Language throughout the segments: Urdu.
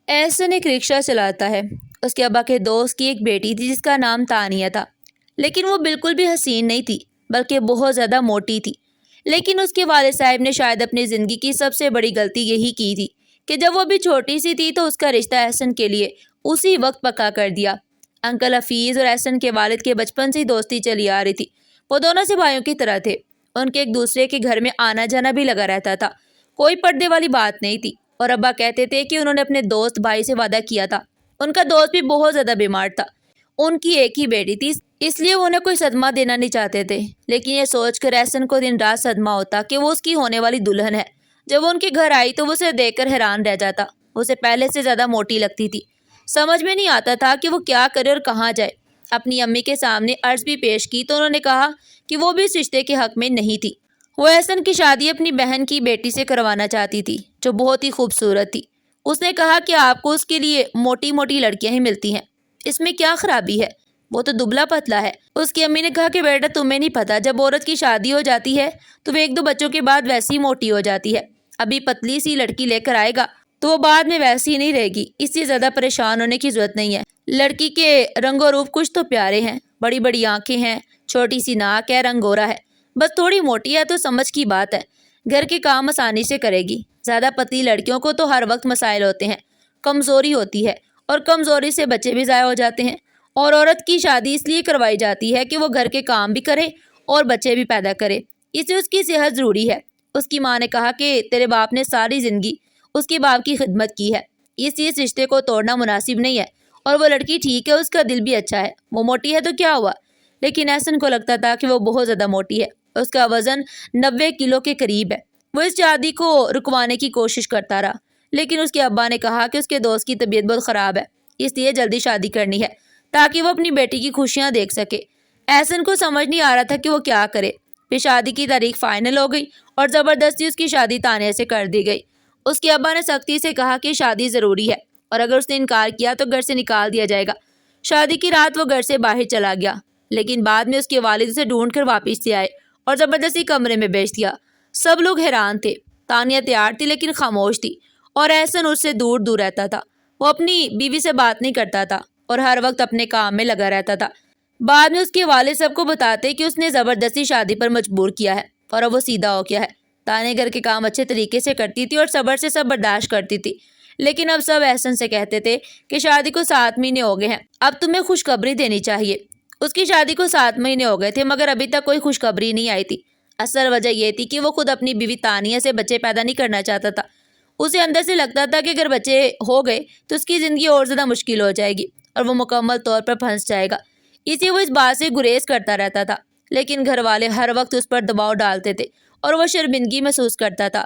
احسن ایک رکشہ چلاتا ہے۔ اس کے ابا کے دوست کی ایک بیٹی تھی جس کا نام تانیہ تھا، لیکن وہ بالکل بھی حسین نہیں تھی بلکہ بہت زیادہ موٹی تھی۔ لیکن اس کے والد صاحب نے شاید اپنی زندگی کی سب سے بڑی غلطی یہی کی تھی کہ جب وہ بھی چھوٹی سی تھی تو اس کا رشتہ احسن کے لیے اسی وقت پکا کر دیا۔ انکل حفیظ اور احسن کے والد کے بچپن سے ہی دوستی چلی آ رہی تھی۔ وہ دونوں سے بھائیوں کی طرح تھے۔ ان کے ایک دوسرے کے گھر میں آنا جانا بھی لگا رہتا تھا، کوئی پردے والی بات نہیں تھی۔ اور ابا کہتے تھے کہ انہوں نے اپنے دوست بھائی سے وعدہ کیا تھا۔ ان کا دوست بھی بہت زیادہ بیمار تھا، ان کی ایک ہی بیٹی تھی، اس لیے وہ انہیں کوئی صدمہ دینا نہیں چاہتے تھے۔ لیکن یہ سوچ کر احسن کو دن رات صدمہ ہوتا کہ وہ اس کی ہونے والی دلہن ہے۔ جب وہ ان کے گھر آئی تو وہ اسے دیکھ کر حیران رہ جاتا۔ وہ اسے پہلے سے زیادہ موٹی لگتی تھی۔ سمجھ میں نہیں آتا تھا کہ وہ کیا کرے اور کہاں جائے۔ اپنی امی کے سامنے عرض بھی پیش کی تو انہوں نے کہا کہ وہ بھی اس رشتے کے حق میں نہیں تھی۔ وہ احسن کی شادی اپنی بہن کی بیٹی سے کروانا چاہتی تھی جو بہت ہی خوبصورت تھی۔ اس نے کہا کہ آپ کو اس کے لیے موٹی موٹی لڑکیاں ہی ملتی ہیں، اس میں کیا خرابی ہے، وہ تو دبلا پتلا ہے۔ اس کی امی نے کہا کہ بیٹا تمہیں نہیں پتا، جب عورت کی شادی ہو جاتی ہے تو وہ ایک دو بچوں کے بعد ویسی موٹی ہو جاتی ہے۔ ابھی پتلی سی لڑکی لے کر آئے گا تو وہ بعد میں ویسی نہیں رہے گی، اس سے زیادہ پریشان ہونے کی ضرورت نہیں ہے۔ لڑکی کے رنگ و روپ کچھ تو پیارے ہیں، بڑی بڑی آنکھیں ہیں، چھوٹی سی ناک ہے، رنگ گورا ہے، بس تھوڑی موٹی ہے تو سمجھ کی بات ہے، گھر کے کام آسانی سے کرے گی۔ زیادہ پتلی لڑکیوں کو تو ہر وقت مسائل ہوتے ہیں، کمزوری ہوتی ہے، اور کمزوری سے بچے بھی ضائع ہو جاتے ہیں۔ اور عورت کی شادی اس لیے کروائی جاتی ہے کہ وہ گھر کے کام بھی کرے اور بچے بھی پیدا کرے، اس سے اس کی صحت ضروری ہے۔ اس کی ماں نے کہا کہ تیرے باپ نے ساری زندگی اس کے باپ کی خدمت کی ہے، اس لیے اس رشتے کو توڑنا مناسب نہیں ہے۔ اور وہ لڑکی ٹھیک ہے، اس کا دل بھی اچھا ہے، وہ موٹی ہے تو کیا ہوا؟ لیکن احسن کو لگتا تھا کہ وہ بہت زیادہ موٹی ہے، اس کا وزن 90 کلو کے قریب ہے۔ وہ اس شادی کو رکوانے کی کوشش کرتا رہا، لیکن اس کے ابا نے کہا کہ اس کے دوست کی طبیعت بہت خراب ہے، اس لیے جلدی شادی کرنی ہے تاکہ وہ اپنی بیٹی کی خوشیاں دیکھ سکے۔ احسن کو سمجھ نہیں آ رہا تھا کہ وہ کیا کرے۔ پھر شادی کی تاریخ فائنل ہو گئی اور زبردستی اس کی شادی تانیہ سے کر دی گئی۔ اس کے ابا نے سختی سے کہا کہ شادی ضروری ہے اور اگر اس نے انکار کیا تو گھر سے نکال دیا جائے گا۔ شادی کی رات وہ گھر سے باہر چلا گیا، لیکن بعد میں اس کے والد اسے ڈھونڈ کر واپس لے آئے اور زبردستی کمرے میں بیچ دیا۔ سب لوگ حیران تھے۔ تانیہ تیار تھی لیکن خاموش تھی، اور احسن اس سے دور دور رہتا تھا۔ وہ اپنی بیوی سے بات نہیں کرتا تھا اور ہر وقت اپنے کام میں لگا رہتا تھا۔ بعد میں اس کے والد سب کو بتاتے کہ اس نے زبردستی شادی پر مجبور کیا ہے اور اب وہ سیدھا ہو گیا ہے۔ تانیہ گھر کے کام اچھے طریقے سے کرتی تھی اور صبر سے سب برداشت کرتی تھی، لیکن اب سب احسن سے کہتے تھے کہ شادی کو 7 مہینے ہو گئے ہیں، اب تمہیں خوشخبری دینی چاہیے۔ اس کی شادی کو 7 مہینے ہو گئے تھے مگر ابھی تک کوئی خوشخبری نہیں آئی تھی۔ اصل وجہ یہ تھی کہ وہ خود اپنی بیوی تانیہ سے بچے پیدا نہیں کرنا چاہتا تھا۔ اسے اندر سے لگتا تھا کہ اگر بچے ہو گئے تو اس کی زندگی اور زیادہ مشکل ہو جائے گی اور وہ مکمل طور پر پھنس جائے گا، اس لیے وہ اس بات سے گریز کرتا رہتا تھا۔ لیکن گھر والے ہر وقت اس پر دباؤ ڈالتے تھے اور وہ شرمندگی محسوس کرتا تھا۔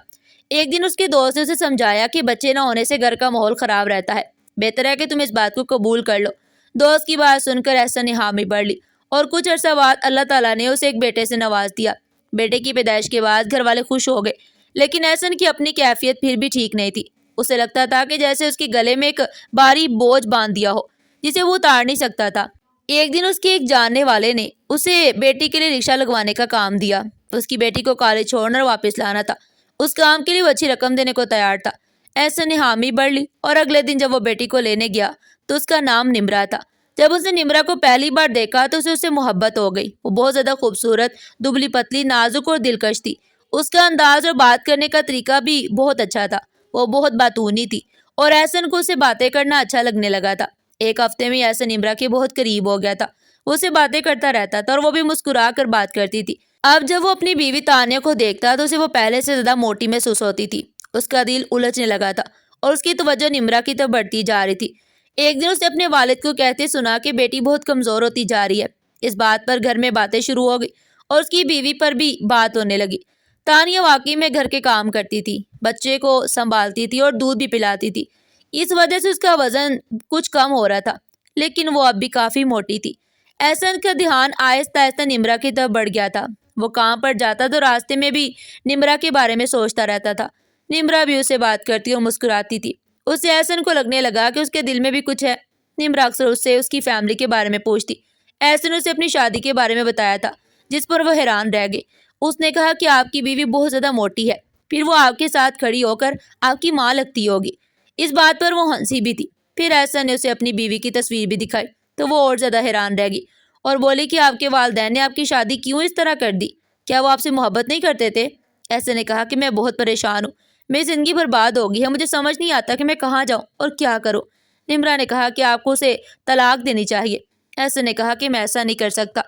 ایک دن اس کے دوست نے اسے سمجھایا کہ بچے نہ ہونے سے گھر کا ماحول خراب رہتا ہے، بہتر ہے کہ تم اس بات کو قبول کر لو۔ دوست کی بات سن کر احسن نے حامی بھر لی اور کچھ عرصہ بعد اللہ تعالیٰ نے اسے ایک بیٹے سے نواز دیا۔ بیٹے کی پیدائش کے بعد گھر والے خوش ہو گئے، لیکن احسن کی اپنی کیفیت پھر بھی ٹھیک نہیں تھی۔ اسے لگتا تھا کہ جیسے اس کے گلے میں ایک بھاری بوجھ باندھ دیا ہو جسے وہ اتار نہیں سکتا تھا۔ ایک دن اس کے ایک جاننے والے نے اسے بیٹی کے لیے رکشہ لگوانے کا کام دیا۔ اس کی بیٹی کو کالج چھوڑنا اور واپس لانا تھا۔ اس کام کے لیے وہ اچھی رقم دینے کو تیار تھا۔ احسن نے حامی بھر لی اور اگلے دن جب وہ بیٹی کو لینے گیا تو اس کا نام نمرہ تھا۔ جب اس نے نمرہ کو پہلی بار دیکھا تو اسے اس سے محبت ہو گئی۔ وہ بہت زیادہ خوبصورت، دبلی پتلی، نازک اور دلکش تھی۔ اس کا انداز اور بات کرنے کا طریقہ بھی بہت اچھا تھا۔ وہ بہت باتونی تھی اور احسن کو اسے باتیں کرنا اچھا لگنے لگا تھا۔ ایک ہفتے میں احسن نمرہ کے بہت قریب ہو گیا تھا۔ وہ اسے باتیں کرتا رہتا تھا اور وہ بھی مسکرا کر بات کرتی تھی۔ اب جب وہ اپنی بیوی تانیہ کو دیکھتا تو اسے وہ پہلے سے زیادہ موٹی محسوس ہوتی تھی۔ اس کا دل الجھنے لگا تھا اور اس کی توجہ نمرہ کی طرف بڑھتی جا رہی تھی۔ ایک دن اس نے اپنے والد کو کہتے سنا کہ بیٹی بہت کمزور ہوتی جا رہی ہے۔ اس بات پر گھر میں باتیں شروع ہو گئی اور اس کی بیوی پر بھی بات ہونے لگی۔ تانیہ واقعی میں گھر کے کام کرتی تھی، بچے کو سنبھالتی تھی اور دودھ بھی پلاتی تھی۔ اس وجہ سے اس کا وزن کچھ کم ہو رہا تھا، لیکن وہ اب بھی کافی موٹی تھی۔ احسن کا دھیان آہستہ آہستہ نمرہ کی طرف بڑھ گیا تھا۔ وہ کام پر جاتا تو راستے میں بھی نمرہ کے بارے میں سوچتا رہتا تھا۔ نمرہ بھی اسے بات کرتی اور مسکراتی تھی۔ اس سے احسن کو لگنے لگا کہ اس کے دل میں بھی کچھ ہے۔ نمرہ اکثر اس سے اس کی فیملی کے بارے میں پوچھتی۔ احسن اسے اپنی شادی کے بارے میں بتایا تھا، جس پر وہ حیران رہ گئی۔ اس نے کہا کہ آپ کی بیوی بہت زیادہ موٹی ہے، پھر وہ آپ کے ساتھ کھڑی ہو کر آپ کی ماں لگتی ہوگی۔ اس بات پر وہ ہنسی بھی تھی۔ پھر احسن نے اسے اپنی بیوی کی تصویر بھی دکھائی تو وہ اور زیادہ حیران رہ گئی اور بولی کہ آپ کے والدین نے آپ کی شادی کیوں اس طرح کر دی؟ کیا وہ آپ سے محبت نہیں کرتے تھے؟ احسن نے کہا کہ میں بہت پریشان ہوں، میری زندگی برباد ہو گئی ہے، مجھے سمجھ نہیں آتا کہ میں کہاں جاؤں اور کیا کروں۔ نمرا نے کہا کہ آپ کو اسے طلاق دینی چاہیے۔ احسن نے کہا کہ میں ایسا نہیں کر سکتا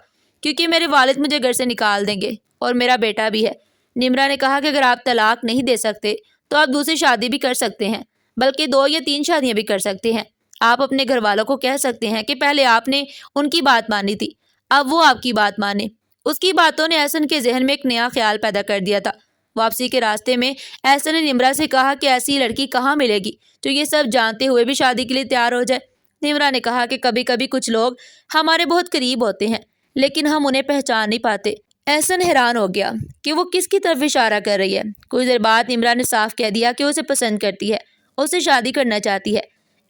کیونکہ میرے والد مجھے گھر سے نکال دیں گے اور میرا بیٹا بھی ہے۔ نمرا نے کہا کہ اگر آپ طلاق نہیں دے سکتے تو آپ دوسری شادی بھی کر سکتے ہیں، بلکہ 2 یا 3 شادیاں بھی کر سکتے ہیں۔ آپ اپنے گھر والوں کو کہہ سکتے ہیں کہ پہلے آپ نے ان کی بات مانی تھی، اب وہ آپ کی بات مانے۔ اس کی باتوں نے احسن کے ذہن میں ایک نیا خیال پیدا کر دیا تھا۔ واپسی کے راستے میں احسن نے نمرا سے کہا کہ ایسی لڑکی کہاں ملے گی جو یہ سب جانتے ہوئے بھی شادی کے لیے تیار ہو جائے۔ نمرا نے کہا کہ کبھی کبھی کچھ لوگ ہمارے بہت قریب ہوتے ہیں لیکن ہم انہیں پہچان نہیں پاتے۔ احسن حیران ہو گیا کہ وہ کس کی طرف اشارہ کر رہی ہے۔ کچھ دیر بعد نمرا نے صاف کہہ دیا کہ وہ اسے پسند کرتی ہے، اسے شادی کرنا چاہتی ہے۔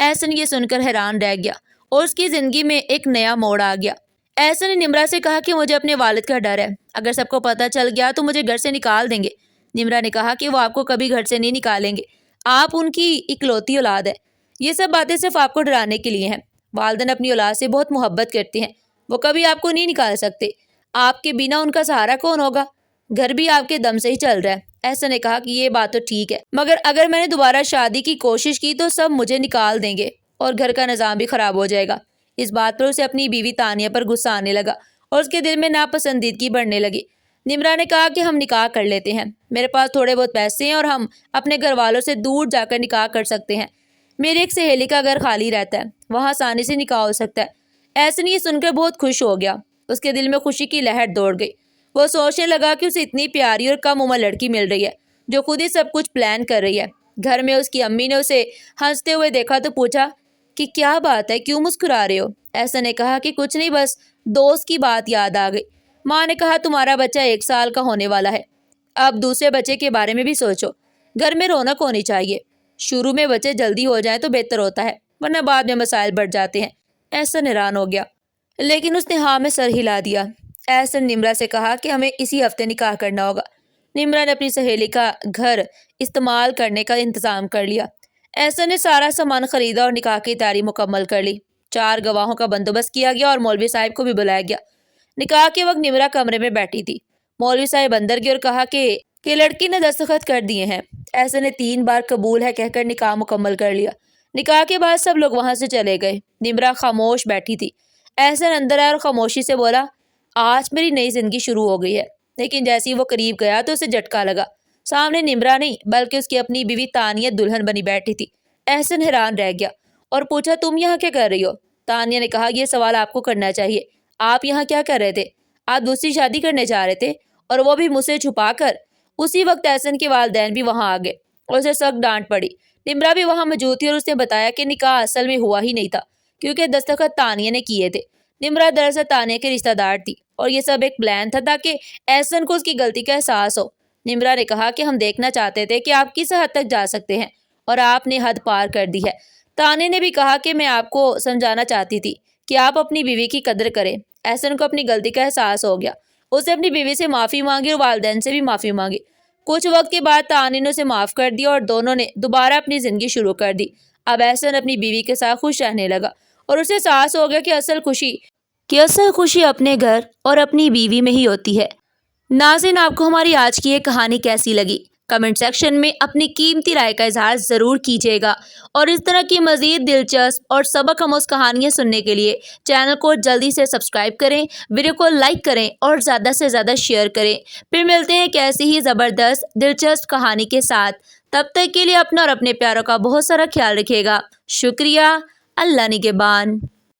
احسن یہ سن کر حیران رہ گیا اور اس کی زندگی میں ایک نیا موڑ آ گیا۔ احسن نے نمرا سے کہا کہ مجھے اپنے والد کا ڈر ہے، اگر سب کو پتہ چل گیا تو مجھے گھر سے نکال دیں گے۔ نمرا نے کہا کہ وہ آپ کو کبھی گھر سے نہیں نکالیں گے، آپ ان کی اکلوتی اولاد ہے۔ یہ سب باتیں صرف آپ کو ڈرانے کے لیے ہیں۔ والدین اپنی اولاد سے بہت محبت کرتے ہیں، وہ کبھی آپ کو نہیں نکال سکتے۔ آپ کے بنا ان کا سہارا کون ہوگا؟ گھر بھی آپ کے دم سے ہی چل رہا ہے۔ احسن نے کہا کہ یہ بات تو ٹھیک ہے، مگر اگر میں نے دوبارہ شادی کی کوشش کی تو سب مجھے نکال دیں گے اور گھر کا نظام بھی خراب ہو جائے گا۔ اس بات پر اسے اپنی بیوی تانیہ پر غصہ آنے لگا اور اس کے دل میں ناپسندیدگی بڑھنے لگی۔ نمرا نے کہا کہ ہم نکاح کر لیتے ہیں، میرے پاس تھوڑے بہت پیسے ہیں اور ہم اپنے گھر والوں سے دور جا کر نکاح کر سکتے ہیں۔ میری ایک سہیلی کا گھر خالی رہتا ہے، وہاں آسانی سے نکاح ہو سکتا ہے۔ احسن یہ سن کر بہت خوش ہو گیا، اس کے دل میں خوشی کی لہر دوڑ گئی۔ وہ سوچنے لگا کہ اسے اتنی پیاری اور کم عمر لڑکی مل رہی ہے جو خود ہی سب کچھ پلان کر رہی ہے۔ گھر میں اس کی امی نے اسے ہنستے ہوئے دیکھا تو پوچھا کہ کیا بات ہے، کیوں مسکرا رہے ہو؟ احسن نے کہا کہ کچھ نہیں، بس دوست کی بات یاد آ گئی۔ ماں نے کہا تمہارا بچہ 1 سال کا ہونے والا ہے، اب دوسرے بچے کے بارے میں بھی سوچو۔ گھر میں رونق ہونی چاہیے، شروع میں بچے جلدی ہو جائیں تو بہتر ہوتا ہے ورنہ بعد میں مسائل بڑھ جاتے ہیں۔ احسن حیران ہو گیا لیکن اس نے ہاں میں سر ہلا دیا۔ احسن نمرا سے کہا کہ ہمیں اسی ہفتے نکاح کرنا ہوگا۔ نمرا نے اپنی سہیلی کا گھر استعمال کرنے کا انتظام کر لیا۔ احسن نے سارا سامان خریدا اور نکاح کی تیاری مکمل کر لی۔ 4 گواہوں کا بندوبست کیا گیا اور مولوی صاحب کو بھی بلایا گیا۔ نکاح کے وقت نمرا کمرے میں بیٹھی تھی۔ مولوی صاحب اندر گئے اور کہا کہ لڑکی نے دستخط کر دیے ہیں۔ احسن نے 3 بار قبول ہے کہہ کر نکاح مکمل کر لیا۔ نکاح کے بعد سب لوگ وہاں سے چلے گئے۔ نمرا خاموش بیٹھی تھی۔ احسن اندر آیا اور خاموشی سے بولا آج میری نئی زندگی شروع ہو گئی ہے۔ لیکن جیسے ہی وہ قریب گیا تو اسے جھٹکا لگا، سامنے نمرا نہیں بلکہ اس کی اپنی بیوی تانیہ دلہن بنی بیٹھی تھی۔ احسن حیران رہ گیا اور پوچھا تم یہاں کیا کر رہی ہو؟ تانیہ نے کہا یہ سوال آپ کو کرنا چاہیے، آپ یہاں کیا کر رہے تھے؟ آپ دوسری شادی کرنے جا رہے تھے اور وہ بھی مجھ سے چھپا کر۔ اسی وقت احسن کے والدین بھی وہاں آ گئے اور اسے سخت ڈانٹ پڑی۔ نمرا بھی وہاں موجود تھی اور اس نے بتایا کہ نکاح اصل میں ہوا ہی نہیں تھا کیونکہ دستخط تانیہ نے کیے تھے۔ نمرا دراصل تانیہ کے رشتہ دار تھی اور یہ سب ایک پلان تھا تاکہ احسن کو اس کی غلطی کا احساس ہو۔ نمرا نے کہا کہ ہم دیکھنا چاہتے تھے کہ آپ کس حد تک جا سکتے ہیں اور آپ نے حد پار کر دی ہے۔ تانیہ نے بھی کہا کہ میں آپ کو سمجھانا چاہتی تھی کہ آپ اپنی بیوی کی قدر کریں۔ احسن کو اپنی غلطی کا احساس ہو گیا، اس نے اپنی بیوی سے معافی مانگی اور والدین سے بھی معافی مانگی۔ کچھ وقت کے بعد تانیہ نے اسے معاف کر دیا اور دونوں نے دوبارہ اپنی زندگی شروع کر دی۔ اب احسن اپنی بیوی کے ساتھ خوش رہنے لگا اور اسے احساس ہو گیا کہ اصل خوشی اپنے گھر اور اپنی بیوی میں ہی ہوتی ہے۔ ناظرین آپ کو ہماری آج کی یہ کہانی کیسی لگی؟ کمنٹ سیکشن میں اپنی قیمتی رائے کا اظہار ضرور کیجیے گا اور اس طرح کی مزید دلچسپ اور سبق آموز کہانیاں سننے کے لیے چینل کو جلدی سے سبسکرائب کریں، ویڈیو کو لائک کریں اور زیادہ سے زیادہ شیئر کریں۔ پھر ملتے ہیں ایک ایسی ہی زبردست دلچسپ کہانی کے ساتھ، تب تک کے لیے اپنا اور اپنے پیاروں کا بہت سارا خیال رکھیے گا۔ شکریہ، اللہ نگہبان۔